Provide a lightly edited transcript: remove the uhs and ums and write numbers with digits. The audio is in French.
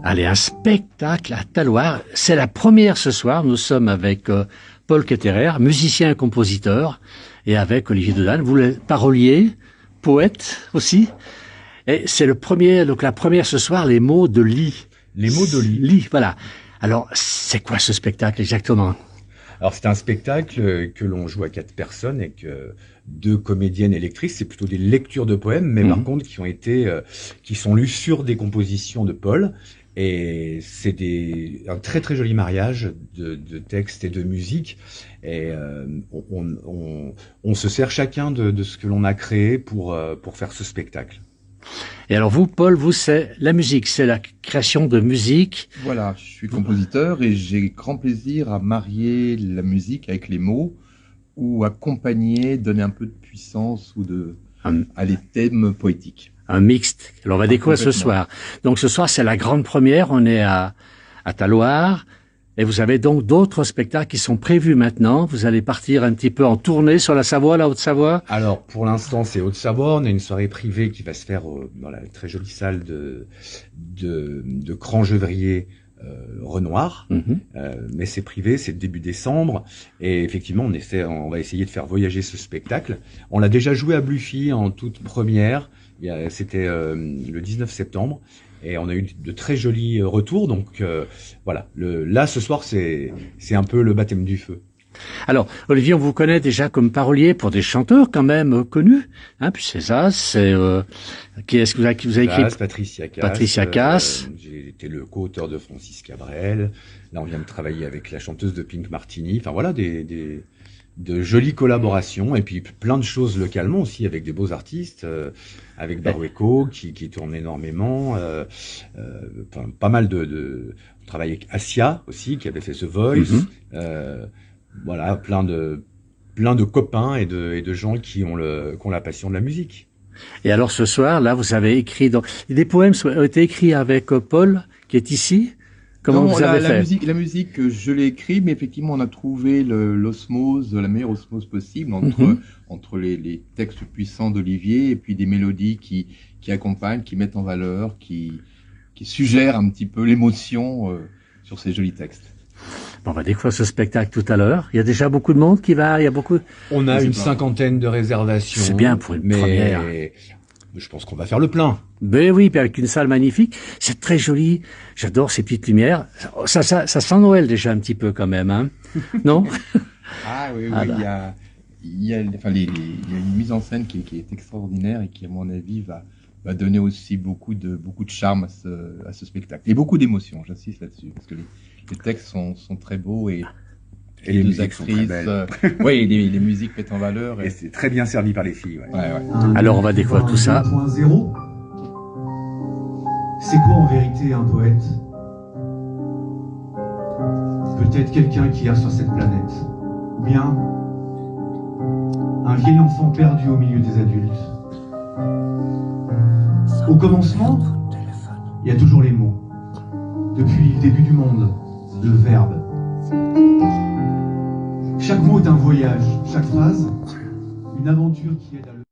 Allez, un spectacle à Talloires. C'est la première ce soir. Nous sommes avec Paul Ketterer, musicien et compositeur, et avec Olivier Dedanne. Vous êtes parolier, poète aussi. Et c'est le premier, donc la première ce soir, les mots de Lit. Les mots de Lit. Lit, voilà. Alors, c'est quoi ce spectacle exactement? Alors, c'est un spectacle que l'on joue à 4 personnes et que 2 comédiennes et lectrices. C'est plutôt des lectures de poèmes, mais par contre, qui sont lus sur des compositions de Paul. Et c'est un très très joli mariage de texte et de musique. Et on se sert chacun de ce que l'on a créé pour faire ce spectacle. Et alors vous, Paul, c'est la musique, c'est la création de musique. Voilà, je suis compositeur et j'ai grand plaisir à marier la musique avec les mots ou accompagner, donner un peu de puissance ou à les thèmes poétiques. Un mixte. Alors on va découvrir ce soir. Donc ce soir, c'est la grande première. On est à Talloires. Et vous avez donc d'autres spectacles qui sont prévus maintenant. Vous allez partir un petit peu en tournée sur la Savoie, la Haute-Savoie. Alors, pour l'instant, c'est Haute-Savoie. On a une soirée privée qui va se faire dans la très jolie salle de Cran-Gevrier, Renoir. Mais c'est privé, c'est début décembre. Et effectivement, on va essayer de faire voyager ce spectacle. On l'a déjà joué à Bluffy en toute première. C'était le 19 septembre. Et on a eu de très jolis retours, donc voilà. Là, ce soir, c'est un peu le baptême du feu. Alors, Olivier, on vous connaît déjà comme parolier pour des chanteurs quand même connus, hein. Puis c'est ça, qui est-ce que vous avez écrit? Patricia Cass. Patricia Cass. J'ai été le co-auteur de Francis Cabrel. Là, on vient de travailler avec la chanteuse de Pink Martini. Enfin voilà, de jolies collaborations et puis plein de choses localement aussi avec des beaux artistes, avec Barueco qui tourne énormément, enfin, pas mal on travaille avec Asia aussi qui avait fait The Voice, voilà, plein de copains et de gens qui ont la passion de la musique. Et alors ce soir, là, vous avez écrit des poèmes ont été écrits avec Paul qui est ici. Comment vous avez fait? La musique, je l'ai écrit, mais effectivement, on a trouvé l'osmose, la meilleure osmose possible entre les textes puissants d'Olivier et puis des mélodies qui accompagnent, qui mettent en valeur, qui suggèrent un petit peu l'émotion sur ces jolis textes. Bon, on va découvrir ce spectacle tout à l'heure. Il y a déjà beaucoup de monde qui va, il y a beaucoup. On a une cinquantaine de réservations. C'est bien pour une première. Je pense qu'on va faire le plein. Ben oui, puis avec une salle magnifique. C'est très joli. J'adore ces petites lumières. Ça sent Noël déjà un petit peu quand même, hein. Non? Ah oui, il y a une mise en scène qui est extraordinaire et qui, à mon avis, va donner aussi beaucoup de charme à ce spectacle. Et beaucoup d'émotions, j'insiste là-dessus. Parce que les textes sont très beaux et les musiques sont très belles. Oui, les musiques mettent en valeur. Et c'est très bien servi par les filles. Ouais. Alors on va découvrir tout ça. 1.0. C'est quoi en vérité un poète? Peut-être quelqu'un qui erre sur cette planète. Ou bien un vieil enfant perdu au milieu des adultes. Au commencement, il y a toujours les mots. Depuis le début du monde, le verbe. Chaque mot est un voyage, chaque phrase, une aventure qui aide à le...